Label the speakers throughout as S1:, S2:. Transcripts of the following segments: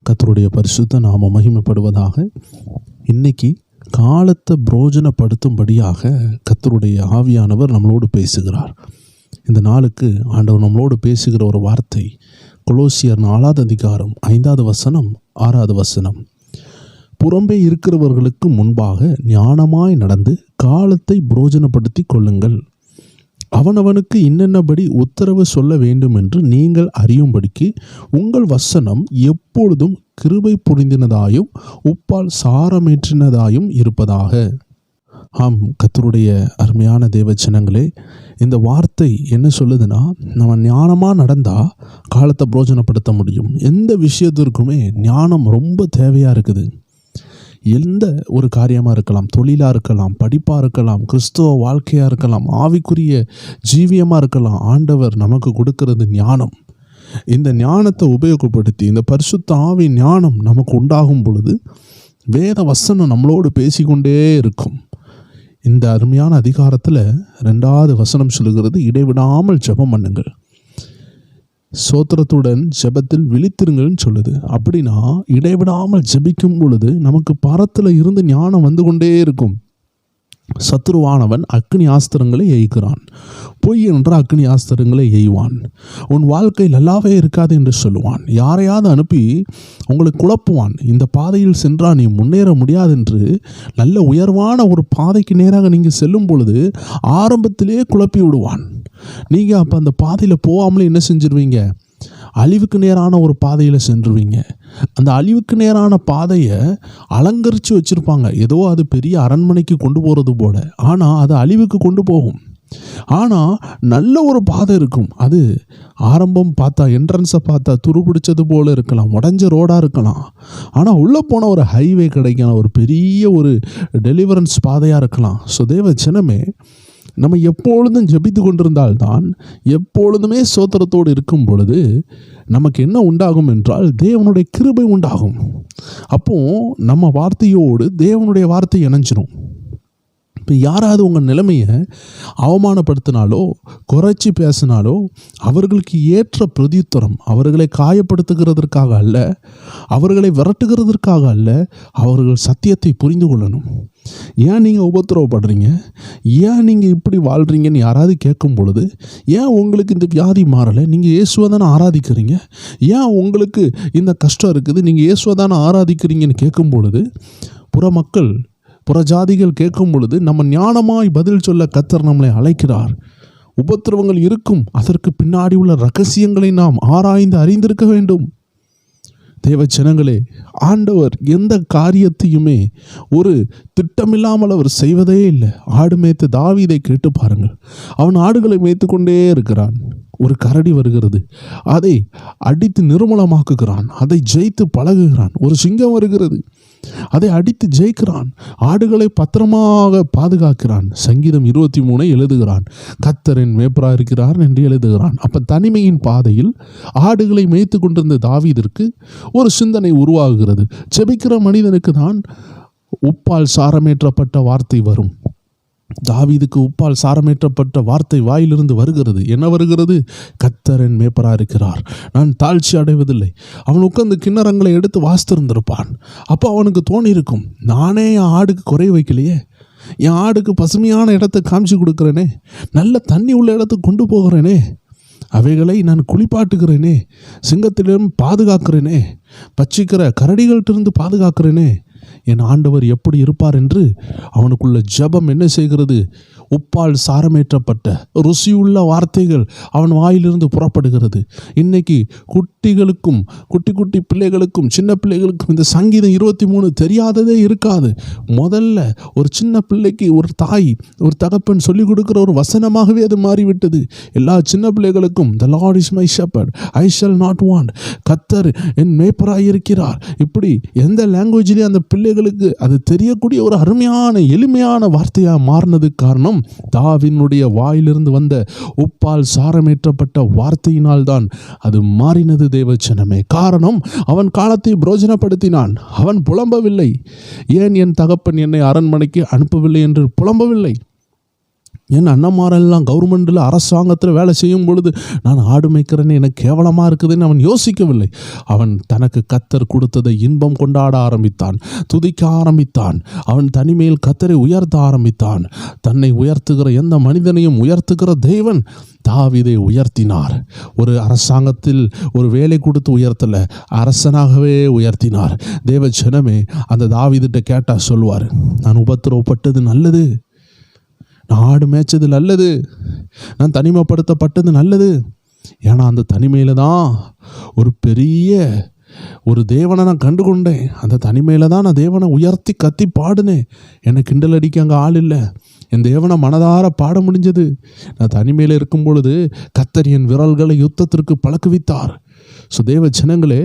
S1: கர்த்தருடைய பரிசுத்த நாமம் மகிமைப்படுவதாக. இன்னைக்கு காலத்தை புரோஜனப்படுத்தும்படியாக கர்த்தருடைய ஆவியானவர் நம்மளோடு பேசுகிறார். இந்த நாளுக்கு ஆண்டவர் நம்மளோடு பேசுகிற ஒரு வார்த்தை கொலோசியர் 4 அதிகாரம் 5 வசனம் 6 வசனம். புறம்பே இருக்கிறவர்களுக்கு முன்பாக ஞானமாய் நடந்து காலத்தை புரோஜனப்படுத்தி கொள்ளுங்கள். அவனவனுக்கு இன்னென்னபடி உத்தரவு சொல்ல வேண்டும் என்று நீங்கள் அறியும்படிக்கு உங்கள் வசனம் எப்பொழுதும் கிருபை புரிந்தினதாயும் உப்பால் சாரமேற்றினதாயும் இருப்பதாக. ஆம், கர்த்தருடைய அருமையான தேவச்சனங்களே, இந்த வார்த்தை என்ன சொல்லுதுன்னா, நம்ம ஞானமாக நடந்தால் காலத்தை புரோஜனப்படுத்த முடியும். எந்த விஷயத்திற்குமே ஞானம் ரொம்ப தேவையாக இருக்குது. எந்த ஒரு காரியமாக இருக்கலாம், தொழிலாக இருக்கலாம், படிப்பாக இருக்கலாம், கிறிஸ்துவ வாழ்க்கையாக இருக்கலாம், ஆவிக்குரிய ஜீவியமாக இருக்கலாம். ஆண்டவர் நமக்கு கொடுக்கிறது ஞானம். இந்த ஞானத்தை உபயோகப்படுத்தி இந்த பரிசுத்த ஆவி ஞானம் நமக்கு உண்டாகும் பொழுது வேத வசனம் நம்மளோடு பேசிக்கொண்டே இருக்கும். இந்த அருமையான அதிகாரத்தில் 2வது வசனம் சொல்லுகிறது, இடைவிடாமல் ஜெபம் பண்ணுங்கள், சோத்திரத்துடன் ஜெபத்தில் விழித்திருங்கள்னு சொல்லுது. அப்படின்னா இடைவிடாமல் ஜெபிக்கும் பொழுது நமக்கு பரத்தில் இருந்து ஞானம் வந்து கொண்டே இருக்கும். சத்துருவானவன் அக்னி ஆஸ்திரங்களை எய்கிறான், பொய் என்ற அக்னி ஆஸ்திரங்களை எய்வான். உன் வாழ்க்கை நல்லாவே இருக்காது என்று சொல்லுவான். யாரையாவது அனுப்பி உங்களுக்கு குழப்புவான். இந்த பாதையில் சென்றால் நீ முன்னேற முடியாது என்று. நல்ல உயர்வான ஒரு பாதைக்கு நேராக நீங்கள் செல்லும் பொழுது ஆரம்பத்திலே குழப்பி விடுவான். நீங்கள் அப்போ அந்த பாதையில் போகாமலே என்ன செஞ்சிருவீங்க? அழிவுக்கு நேரான ஒரு பாதையில் சென்றுவீங்க. அந்த அழிவுக்கு நேரான பாதையை அலங்கரித்து வச்சுருப்பாங்க. ஏதோ அது பெரிய அரண்மனைக்கு கொண்டு போகிறது போல. ஆனால் அது அழிவுக்கு கொண்டு போகும். ஆனால் நல்ல ஒரு பாதை இருக்கும். அது ஆரம்பம் பார்த்தா, என்ட்ரன்ஸை பார்த்தா துருபிடிச்சது போல் இருக்கலாம், உடஞ்ச ரோடாக இருக்கலாம். ஆனால் உள்ளே போன ஒரு ஹைவே கிடைக்கலாம், ஒரு பெரிய ஒரு டெலிவரன்ஸ் பாதையாக இருக்கலாம். ஸோ தேவ ஜனமே, நம்ம எப்பொழுதும் ஜெபித்து கொண்டிருந்தால்தான், எப்பொழுதுமே ஸ்தோத்திரத்தோடு இருக்கும் பொழுது நமக்கு என்ன உண்டாகும் என்றால் தேவனுடைய கிருபை உண்டாகும். அப்போது நம்ம வார்த்தையோடு தேவனுடைய வார்த்தை இணைஞ்சிரும். இப்போ யாராவது உங்கள் நிலைமையை அவமானப்படுத்தினாலோ குறைச்சி பேசினாலோ அவர்களுக்கு ஏற்ற பிரதியுத்தரம், அவர்களை காயப்படுத்துகிறதற்காக அல்ல, அவர்களை விரட்டுகிறதற்காக அல்ல, அவர்கள் சத்தியத்தை புரிந்து கொள்ளணும். ஏன் நீங்கள் உபத்திரவப்படுறீங்க, ஏன் நீங்கள் இப்படி வாழ்கிறீங்கன்னு யாராவது கேட்கும் பொழுது, ஏன் உங்களுக்கு இந்த வியாதி மாறலை, நீங்கள் இயேசுவை தானே ஆராதிக்கிறீங்க, ஏன் உங்களுக்கு இந்த கஷ்டம் இருக்குது, நீங்கள் இயேசுவை தானே ஆராதிக்கிறீங்கன்னு கேட்கும் பொழுது, புற மக்கள் புற ஜாதிகள் கேட்கும் பொழுது நம்ம ஞானமாய் பதில் சொல்ல கர்த்தர் நம்மளை அழைக்கிறார். உபத்திரவங்கள் இருக்கும், அதற்கு பின்னாடி உள்ள ரகசியங்களை நாம் ஆராய்ந்து அறிந்திருக்க வேண்டும். தேவ ஜனங்களே, ஆண்டவர் எந்த காரியத்தையுமே ஒரு திட்டமில்லாமல் அவர் செய்வதே இல்லை. ஆடு மேய்த்த தாவீதை கேட்டு பாருங்கள். அவன் ஆடுகளை மேய்த்து கொண்டே இருக்கிறான். ஒரு கரடி வருகிறது, அதை அடித்து நிர்மூலமாக்குகிறான், அதை ஜெயித்து பழகுகிறான். ஒரு சிங்கம் வருகிறது, அதை அடித்து ஜெயிக்கிறான், ஆடுகளை பத்திரமாக பாதுகாக்கிறான். சங்கீதம் 23 எழுதுகிறான், கர்த்தரின் மேய்ப்பராக இருக்கிறார் என்று எழுதுகிறான். அப்போ தனிமையின் பாதையில் ஆடுகளை மேய்த்து கொண்டிருந்த தாவீதிற்கு ஒரு சிந்தனை உருவாகுகிறது. ஜெபிக்கிற மனிதனுக்கு தான் உப்பால் சாரமேற்றப்பட்ட வார்த்தை வரும். தாவீதுக்கு உப்பால் சாரமேற்றப்பட்ட வார்த்தை வாயிலிருந்து வருகிறது. என்ன வருகிறது? கர்த்தரின் மேய்ப்பராக இருக்கிறார், நான் தாழ்ச்சி அடைவதில்லை. அவன் உட்கார்ந்து கிண்ணறங்களை எடுத்து வாசித்திருந்திருப்பான். அப்போ அவனுக்கு தோணி இருக்கும், நானே என் ஆடுக்கு குறை வைக்கலையே, என் ஆடுக்கு பசுமையான இடத்தை காமிச்சு கொடுக்குறேனே, நல்ல தண்ணி உள்ள இடத்துக்கு கொண்டு போகிறேனே, அவைகளை நான் குளிப்பாட்டுகிறேனே, சிங்கத்திலிருந்து பாதுகாக்கிறேனே, பச்சிக்கிற கரடிகள்கிட்டிருந்து பாதுகாக்கிறேனே, என் ஆண்டவர் எப்படி இருப்பார் என்று அவனுக்குள்ள ஜெபம் என்ன செய்கிறது? உப்பால் சாரமேற்றப்பட்ட ருசியுள்ள வார்த்தைகள் அவன் வாயிலிருந்து புறப்படுகிறது. இன்னைக்கு குட்டிகளுக்கும் குட்டி குட்டி பிள்ளைகளுக்கும் சின்ன பிள்ளைகளுக்கும் இந்த சங்கீதம் 23 தெரியாததே இருக்காது. முதல்ல ஒரு சின்ன பிள்ளைக்கு ஒரு தாய் ஒரு தகப்பன் சொல்லிக் கொடுக்குற ஒரு வசனமாகவே அது மாறிவிட்டது. எல்லா சின்ன பிள்ளைகளுக்கும் the Lord is my shepherd, I shall not want, கர்த்தர் என் மேய்ப்பராய் இருக்கிறார். இப்படி எந்த லாங்குவேஜ்லேயும் அந்த பிள்ளைகளுக்கு அது தெரியக்கூடிய ஒரு அருமையான எளிமையான வார்த்தையாக மாறினதுக்கு காரணம் தாவீதினுடைய வாயிலிருந்து வந்த உப்பால் சாரமேற்றப்பட்ட வார்த்தையினால் தான் அது மாறினது. தேவச்சனமே, காரணம் அவன் காலத்தை புரோஜனப்படுத்தினான். அவன் புலம்பவில்லை. ஏன் என் தகப்பன் என்னை அரண்மனைக்கு அனுப்பவில்லை என்று புலம்பவில்லை. என் அண்ணன்மாரெல்லாம் கவர்மெண்ட்டில் அரசாங்கத்தில் வேலை செய்யும் பொழுது நான் ஆடு மேய்க்கிறேன்னு எனக்கு கேவலமாக இருக்குதுன்னு அவன் யோசிக்கவில்லை. அவன் தனக்கு கத்தர் கொடுத்ததை இன்பம் கொண்டாட ஆரம்பித்தான், துதிக்க ஆரம்பித்தான். அவன் தனிமையில் கத்தரை உயர்த்த ஆரம்பித்தான். தன்னை உயர்த்துகிற எந்த மனிதனையும் உயர்த்துகிற தேவன் தாவீதை உயர்த்தினார். ஒரு அரசாங்கத்தில் ஒரு வேலை கொடுத்து உயர்த்தலை, அரசனாகவே உயர்த்தினார். தேவ ஜனமே, அந்த தாவீதிட்ட கேட்டால் சொல்லுவார், நான் உபத்திரவப்பட்டது நல்லது, நான் ஆடு மேய்ச்சது நல்லது, நான் தனிமைப்படுத்தப்பட்டது நல்லது. ஏன்னா அந்த தனிமையில் தான் ஒரு பெரிய ஒரு தேவனை நான் கண்டுகொண்டேன். அந்த தனிமையில் தான் நான் தேவனை உயர்த்தி கத்தி பாடினேன். என்னை கிண்டல் அடிக்க அங்கே ஆள் இல்லை. என் தேவனை மனதார பாட முடிஞ்சது. நான் தனிமையில் இருக்கும் பொழுது கத்தர் என் விரல்களை யுத்தத்திற்கு பழக்குவித்தார். ஸோ தேவ ஜனங்களே,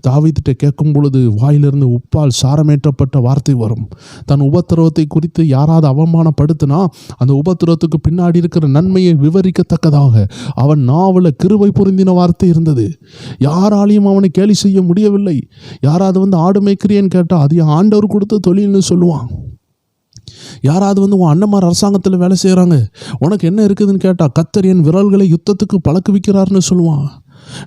S1: தாவீதிட்ட கேட்கும் பொழுது வாயிலிருந்து உப்பால் சாரமேற்றப்பட்ட வார்த்தை வரும். தன் உபத்திரவத்தை குறித்து யாராவது அவமானப்படுத்தினா அந்த உபத்திரவத்துக்கு பின்னாடி இருக்கிற நன்மையை விவரிக்கத்தக்கதாக அவன் நாவல கிருபை பொருந்தின வார்த்தை இருந்தது. யாராலையும் அவனை கேலி செய்ய முடியவில்லை. யாராவது ஆடு மேய்க்கிறியன்னு கேட்டால் அது என் ஆண்டவர் கொடுத்த தொழில்னு சொல்லுவான். யாராவது உன் அண்ணன்மார் அரசாங்கத்தில் வேலை செய்கிறாங்க, உனக்கு என்ன இருக்குதுன்னு கேட்டால் கத்தர் என் விரல்களை யுத்தத்துக்கு பழக்குவிக்கிறார்னு சொல்லுவான்.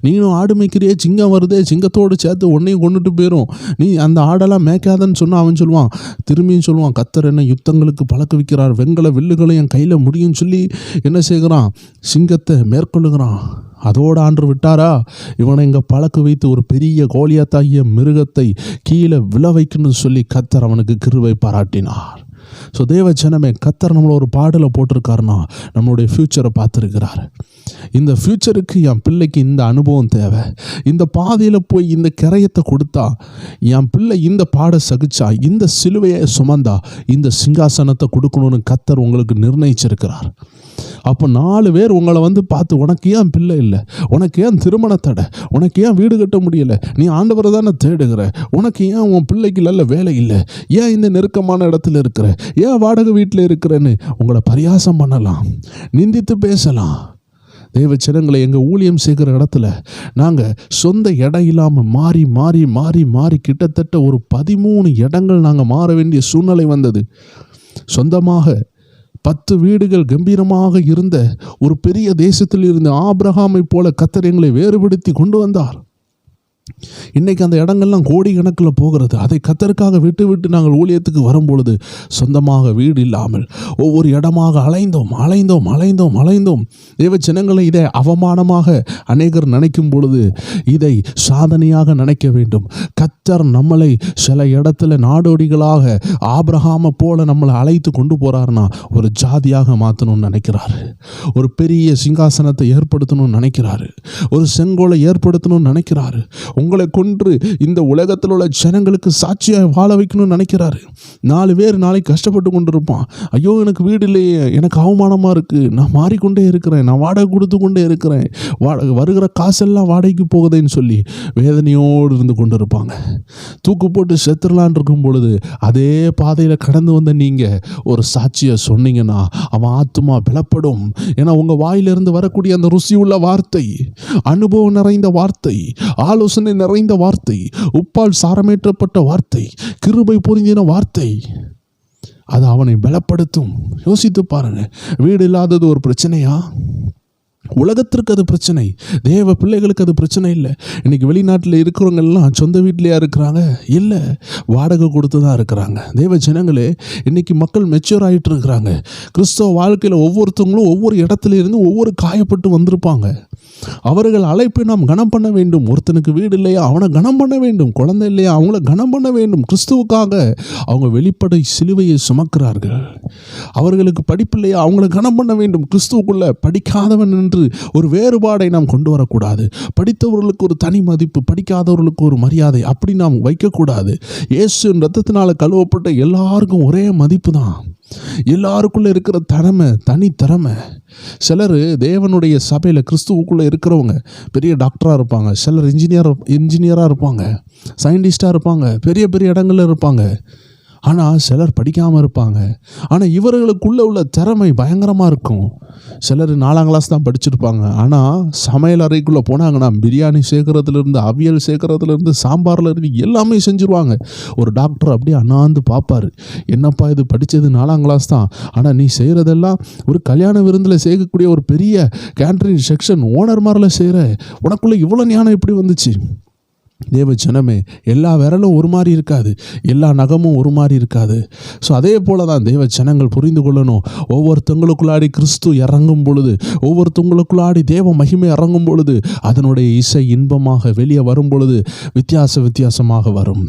S1: நீனும் ஆடு மேய்க்கிறியே, சிங்கம் வருதே, சிங்கத்தோடு சேர்த்து உன்னையும் கொண்டுட்டு போயிடும், நீ அந்த ஆடெல்லாம் மேய்க்காதன்னு சொன்னால் அவன் சொல்லுவான், திரும்பியும் சொல்லுவான், கத்தர் என்ன யுத்தங்களுக்கு பழக்குவிக்கிறார், வெண்கல வில்லுகளை என் கையில் முடியும்னு சொல்லி என்ன செய்கிறான், சிங்கத்தை மேற்கொள்ளுகிறான். அதோடு ஆண்டு விட்டாரா, இவனை இங்கே பழக்கு வைத்து ஒரு பெரிய கோலியாத்தாகிய மிருகத்தை கீழே விழ வைக்கணும்னு சொல்லி கத்தர் அவனுக்கு கிருபை பாராட்டினார். ஸோ தேவ ஜனமே, கத்தர் நம்மளை ஒரு பாடலை போட்டிருக்காருன்னா நம்மளுடைய ஃப்யூச்சரை பார்த்துருக்கிறார். இந்த ஃப்யூச்சருக்கு என் பிள்ளைக்கு இந்த அனுபவம் தேவை. இந்த பாதையில் போய் இந்த கிரயத்தை கொடுத்தா, என் பிள்ளை இந்த பாட சகிச்சா, இந்த சிலுவையை சுமந்தா, இந்த சிங்காசனத்தை கொடுக்கணும்னு கத்தர் உங்களுக்கு நிர்ணயிச்சிருக்கிறார். அப்போ 4 பேர் உங்களை பார்த்து, உனக்கு ஏன் பிள்ளை இல்லை, உனக்கு ஏன் திருமண தடை, உனக்கு ஏன் வீடு கட்ட முடியலை, நீ ஆண்டவரை தானே தேடுகிற, உனக்கு ஏன் உன் பிள்ளைக்கு நல்ல வேலை இல்லை, ஏன் இந்த நெருக்கமான இடத்துல இருக்கிற, ஏன் வாடகை வீட்டில் இருக்கிறேன்னு உங்களை பரியாசம் பண்ணலாம், நிந்தித்து பேசலாம். தேவ ஜனங்களை, எங்கள் ஊழியம் செய்கிற இடத்துல நாங்கள் சொந்த இடம் இல்லாமல் மாறி மாறி மாறி மாறி கிட்டத்தட்ட ஒரு 13 இடங்கள் நாங்கள் மாற வேண்டிய சூழ்நிலை வந்தது. சொந்தமாக 10 வீடுகள் கம்பீரமாக இருந்த ஒரு பெரிய தேசத்தில் இருந்து ஆபிரகாமை போல கத்தர் எங்களை வேறுபடுத்தி கொண்டு வந்தார். இன்றைக்கி அந்த இடங்கள்லாம் கோடி கணக்கில் போகிறது. அதை கத்தருக்காக விட்டு விட்டு நாங்கள் ஊழியத்துக்கு வரும்பொழுது சொந்தமாக வீடு இல்லாமல் ஒவ்வொரு இடமாக அலைந்தோம் அலைந்தோம் அலைந்தோம் அலைந்தோம். தேவ ஜனங்களை, இதை அவமானமாக அநேகர் நினைக்கும் பொழுது இதை சாதனையாக நினைக்க வேண்டும். கத்தர் நம்மளை சில இடத்துல நாடோடிகளாக ஆபிரகாமை போல நம்மளை அழைத்து கொண்டு போகிறாருன்னா ஒரு ஜாதியாக மாற்றணும்னு நினைக்கிறாரு. ஒரு பெரிய சிங்காசனத்தை ஏற்படுத்தணும்னு நினைக்கிறாரு. ஒரு செங்கோலை ஏற்படுத்தணும்னு நினைக்கிறாரு. உங்களை கொன்று இந்த உலகத்தில் உள்ள ஜனங்களுக்கு சாட்சியாக வாழ வைக்கணும்னு நினைக்கிறாரு. 4 பேர் நாளைக்கு கஷ்டப்பட்டு கொண்டு இருப்பான். ஐயோ, எனக்கு வீடு இல்லையே, எனக்கு அவமானமாக இருக்குது, நான் மாறிக்கொண்டே இருக்கிறேன், நான் வாடகை கொடுத்து கொண்டே இருக்கிறேன், வருகிற காசெல்லாம் வாடகைக்கு போகுதுன்னு சொல்லி வேதனையோடு இருந்து கொண்டு இருப்பாங்க. தூக்கு போட்டு செத்துடலான் இருக்கும் பொழுது அதே பாதையில் கடந்து வந்த நீங்கள் ஒரு சாட்சியை சொன்னீங்கன்னா அவன் ஆத்துமா பலப்படும். ஏன்னா உங்கள் வாயிலிருந்து வரக்கூடிய அந்த ருசி உள்ள வார்த்தை, அனுபவம் நிறைந்த வார்த்தை, ஆலோசனை நிறைந்த வார்த்தை, உப்பால் சாரமேற்றப்பட்ட வார்த்தை, கிருபை பொருந்தின வார்த்தை, அது அவனை பலப்படுத்தும். யோசித்து பாருங்க, வீடு இல்லாதது ஒரு பிரச்சனையா? உலகத்திற்கு அது பிரச்சனை, தேவ பிள்ளைகளுக்கு அது பிரச்சனை இல்லை. இன்றைக்கி வெளிநாட்டில் இருக்கிறவங்கெல்லாம் சொந்த வீட்லையா இருக்கிறாங்க? இல்லை, வாடகை கொடுத்து தான் இருக்கிறாங்க. தேவ ஜனங்களே, இன்றைக்கி மக்கள் மெச்சூர் ஆகிட்டு இருக்கிறாங்க. கிறிஸ்தவ வாழ்க்கையில் ஒவ்வொருத்தவங்களும் ஒவ்வொரு இடத்துல இருந்து ஒவ்வொரு காயப்பட்டு வந்திருப்பாங்க. அவர்கள் அழைப்பை நாம் கனம் பண்ண வேண்டும். ஒருத்தனுக்கு வீடு இல்லையா, அவனை கனம் பண்ண வேண்டும். குழந்தை இல்லையா, அவங்கள கனம் பண்ண வேண்டும். கிறிஸ்துவுக்காக அவங்க வெளிப்படை சிலுவையை சுமக்கிறார்கள். அவர்களுக்கு படிப்பு இல்லையா, அவங்கள கனம் பண்ண வேண்டும். கிறிஸ்துவுக்குள்ள படிக்காதவன் என்று ஒரு வேறுபாடை நாம் கொண்டு வரக்கூடாது. படித்தவர்களுக்கு ஒரு தனி மதிப்பு, படிக்காதவர்களுக்கு ஒரு மரியாதை அப்படி நாம் வைக்கக்கூடாது. இயேசு இரத்தத்தினால கழுவப்பட்ட எல்லாருக்கும் ஒரே மதிப்பு தான். எல்லாருக்குள்ளே இருக்கிற தனி திறமை. சிலர் தேவனுடைய சபையில் கிறிஸ்துவுக்குள்ளே இருக்கிறவங்க பெரிய டாக்டராக இருப்பாங்க, சிலர் இன்ஜினியராக இருப்பாங்க, சயின்டிஸ்டாக இருப்பாங்க, பெரிய பெரிய இடங்களில் இருப்பாங்க. ஆனால் சிலர் படிக்காமல் இருப்பாங்க. ஆனால் இவர்களுக்குள்ளே உள்ள திறமை பயங்கரமாக இருக்கும். சிலர் 4ஆம் கிளாஸ் தான் படிச்சிருப்பாங்க. ஆனால் சமையல் அறைக்குள்ளே போனாங்கன்னா பிரியாணி சேர்க்குறதுலேருந்து, அவியல் சேர்க்குறதுலேருந்து, சாம்பாரில் இருந்து எல்லாமே செஞ்சுருவாங்க. ஒரு டாக்டர் அப்படியே அண்ணாந்து பார்ப்பார், என்னப்பா இது படித்தது 4ஆம் கிளாஸ் தான், ஆனால் நீ செய்கிறதெல்லாம் ஒரு கல்யாண விருந்தில் சேர்க்கக்கூடிய ஒரு பெரிய கேன்டரிங் செக்ஷன் ஓனர் மாதிரில செய்கிற, உனக்குள்ளே இவ்வளோ ஞானம் எப்படி வந்துச்சு? தேவ ஜனமே, எல்லா விரலும் ஒரு மாதிரி இருக்காது, எல்லா நகமும் ஒரு மாதிரி இருக்காது. ஸோ அதே போல தான் தேவ ஜனங்கள் புரிந்து கொள்ளணும். ஒவ்வொருத்தங்களுக்குள்ளாடி கிறிஸ்து இறங்கும் பொழுது, ஒவ்வொருத்தங்களுக்குள்ளாடி தேவ மகிமை இறங்கும் பொழுது, அதனுடைய இசை இன்பமாக வெளியே வரும் பொழுது வித்தியாசமாக வரும்.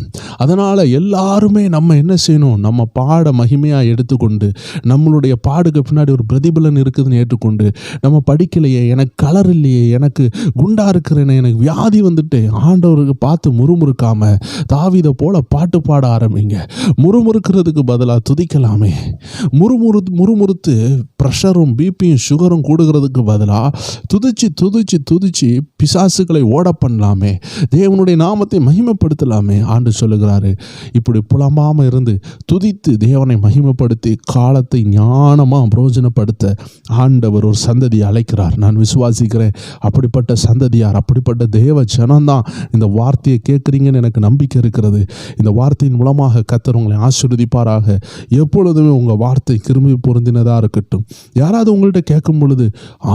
S1: அதனால் எல்லாருமே நம்ம என்ன செய்யணும், நம்ம பாட மகிமையாக எடுத்துக்கொண்டு, நம்மளுடைய பாடுக்கு பின்னாடி ஒரு பிரதிபலன் இருக்குதுன்னு ஏற்றுக்கொண்டு, நம்ம படிக்கலையே, எனக்கு கலர் இல்லையே, எனக்கு குண்டா இருக்கிறேனே, எனக்கு வியாதி வந்துட்டு, ஆண்டவருக்கு பார்த்து முறுமுறுக்காம தாவீதை போல பாட்டு பாட ஆரம்பிங்க. முறுமுறுக்கிறதுக்கு பதிலாக துதிக்கலாமே. முறுமுறுத்து ப்ரெஷரும் பிபியும் சுகரும் கூடுகிறதுக்கு பதிலாக துதிச்சு பிசாசுகளை ஓட பண்ணலாமே. தேவனுடைய நாமத்தை மகிமைப்படுத்தலாமே. ஆண்டு சொல்லுகிறாரு, இப்படி புலம்பாமல் இருந்து துதித்து தேவனை மகிமைப்படுத்தி காலத்தை ஞானமாக பிரயோஜனப்படுத்த ஆண்டவர் ஒரு சந்ததியை அழைக்கிறார். நான் விசுவாசிக்கிறேன், அப்படிப்பட்ட சந்ததியார், அப்படிப்பட்ட தேவ ஜனம்தான் இந்த வார்த்தையை கேட்குறீங்கன்னு எனக்கு நம்பிக்கை இருக்கிறது. இந்த வார்த்தையின் மூலமாக கர்த்தர் உங்களை ஆசீர்வதிப்பாராக. எப்பொழுதுமே உங்கள் வார்த்தை கிருபை பொருந்தினதாக இருக்கட்டும். யாராவது உங்கள்கிட்ட கேட்கும் பொழுது,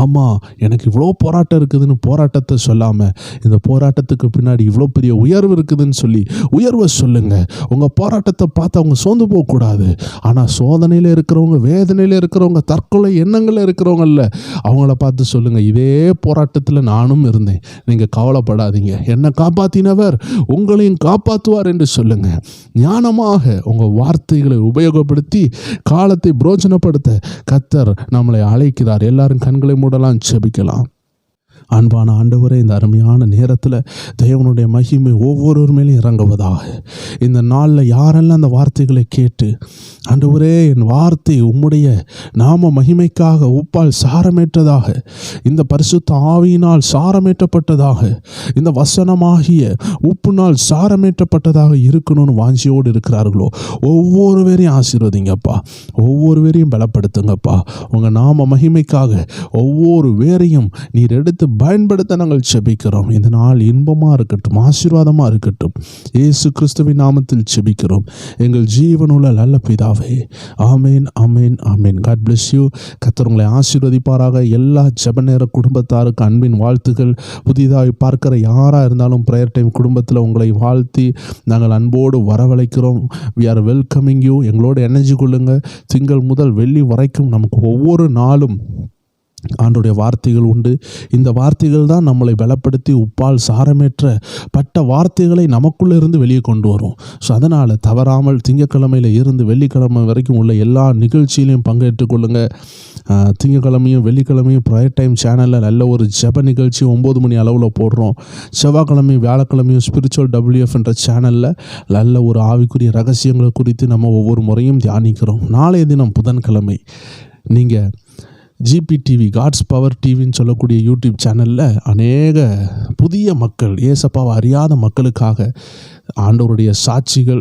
S1: ஆமாம் எனக்கு இவ்வளோ போராட்டம் இருக்குதுன்னு போராட்டத்தை சொல்லாமல், இந்த போராட்டத்துக்கு பின்னாடி இவ்வளோ பெரிய உயர்வு இருக்குதுன்னு சொல்லி உயர்வை சொல்லுங்கள். உங்கள் போராட்டத்தை பார்த்து அவங்க சோர்ந்து போகக்கூடாது. ஆனால் சோதனையில் இருக்கிறவங்க, வேதனையில் இருக்கிறவங்க, தற்கொலை எண்ணங்களில் இருக்கிறவங்கள அவங்கள பார்த்து சொல்லுங்கள், இதே போராட்டத்தில் நானும் இருந்தேன், நீங்கள் கவலைப்படாதீங்க, என்னை காப்பாற்றினவர் உங்களையும் காப்பாற்றுவார் என்று சொல்லுங்க. ஞானமாக உங்கள் வார்த்தைகளை உபயோகப்படுத்தி காலத்தை பிரோஜனப்படுத்த கர்த்தர் நம்மளை அழைக்கிறார். எல்லாரும் கண்களை மூடலாம், ஜெபிக்கலாம். அன்பான ஆண்டவரே, இந்த அருமையான நேரத்தில் தேவனுடைய மகிமை ஒவ்வொருவர் மேலும் இறங்குவதாக. இந்த நாளில் யாரெல்லாம் அந்த வார்த்தைகளை கேட்டு, ஆண்டவரே என் வார்த்தை உம்முடைய நாம மகிமைக்காக உப்பால் சாரமேற்றதாக, இந்த பரிசுத்த ஆவியினால் சாரமேற்றப்பட்டதாக, இந்த வசனமாகிய உப்புனால் சாரமேற்றப்பட்டதாக இருக்கணும்னு வாஞ்சியோடு இருக்கிறார்களோ ஒவ்வொருவரையும் ஆசீர்வதிங்கப்பா, ஒவ்வொருவரையும் பலப்படுத்துங்கப்பா. உங்கள் நாம மகிமைக்காக ஒவ்வொரு வேரையும் நீர் எடுத்து பயன்படுத்த நாங்கள் ஜெபிக்கிறோம். இந்த நாள் இன்பமாக இருக்கட்டும், ஆசீர்வாதமாக இருக்கட்டும். இயேசு கிறிஸ்துவின் நாமத்தில் ஜெபிக்கிறோம் எங்கள் ஜீவனுள்ள நல்ல பிதாவே. ஆமேன், ஆமேன், ஆமேன். God bless you. கர்த்தர் உங்களை ஆசீர்வதிப்பாராக. எல்லா ஜெப நேர குடும்பத்தாருக்கு அன்பின் வாழ்த்துக்கள். புதிதாக பார்க்கிற யாராக இருந்தாலும் ப்ரேயர் டைம் குடும்பத்தில் உங்களை வாழ்த்தி நாங்கள் அன்போடு வரவழைக்கிறோம். We are welcoming you. எங்களோடு எனர்ஜி கொள்ளுங்கள். திங்கள் முதல் வெள்ளி வரைக்கும் நமக்கு ஒவ்வொரு நாளும் ஆண்டோடைய வார்த்தைகள் உண்டு. இந்த வார்த்தைகள் தான் நம்மளை பலப்படுத்தி உப்பால் சாரமேற்ற பட்ட வார்த்தைகளை நமக்குள்ளே இருந்து வெளியே கொண்டு வரும். ஸோ அதனால் தவறாமல் திங்கக்கிழமையில் இருந்து வெள்ளிக்கிழமை வரைக்கும் உள்ள எல்லா நிகழ்ச்சியிலையும் பங்கேற்றுக் கொள்ளுங்கள். திங்கக்கிழமையும் வெள்ளிக்கிழமையும் ப்ரேயர் டைம் சேனலில் நல்ல ஒரு ஜெப நிகழ்ச்சி 9 மணி அளவில் போடுறோம். செவ்வாய்க்கிழமையும் வியாழக்கிழமையும் ஸ்பிரிச்சுவல் WF என்ற சேனலில் நல்ல ஒரு ஆவிக்குரிய ரகசியங்களை குறித்து நம்ம ஒவ்வொரு முறையும் தியானிக்கிறோம். நாளைய தினம் புதன்கிழமை நீங்கள் GPTV, காட்ஸ் பவர் டிவின்னு சொல்லக்கூடிய யூடியூப் சேனலில் அநேக புதிய மக்கள், ஏசப்பாவை அறியாத மக்களுக்காக ஆண்டவருடைய சாட்சிகள்,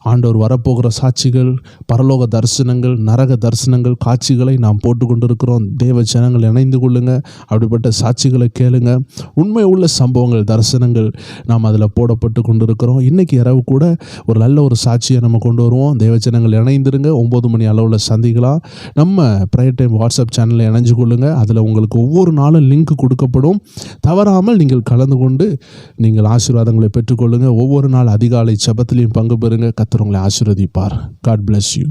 S1: ஆண்டவர் வரப்போகிற சாட்சிகள், பரலோக தரிசனங்கள், நரக தரிசனங்கள், காட்சிகளை நாம் போட்டு கொண்டிருக்கிறோம். தேவ ஜனங்கள் இணைந்து கொள்ளுங்க. அப்படிப்பட்ட சாட்சிகளை கேளுங்க. உண்மை உள்ள சம்பவங்கள், தரிசனங்கள் நாம் அதில் போடப்பட்டு கொண்டிருக்கிறோம். இன்றைக்கி இரவு கூட ஒரு நல்ல ஒரு சாட்சியை நம்ம கொண்டு வருவோம். தேவ ஜனங்கள் இணைந்துருங்க. 9 மணி அளவில் சந்திக்கலாம். நம்ம ப்ரேயர் டைம் வாட்ஸ்அப் சேனலில் இணைஞ்சு கொள்ளுங்கள். அதில் உங்களுக்கு ஒவ்வொரு நாளும் லிங்க் கொடுக்கப்படும். தவறாமல் நீங்கள் கலந்து கொண்டு நீங்கள் ஆசீர்வாதங்களை பெற்றுக்கொள்ளுங்கள். ஒவ்வொரு நாள் அதிகாலை ஜெபத்திலையும் பங்கு பெறுங்க. கர்த்தர் உங்களை ஆசீர்வதிப்பார். God bless you.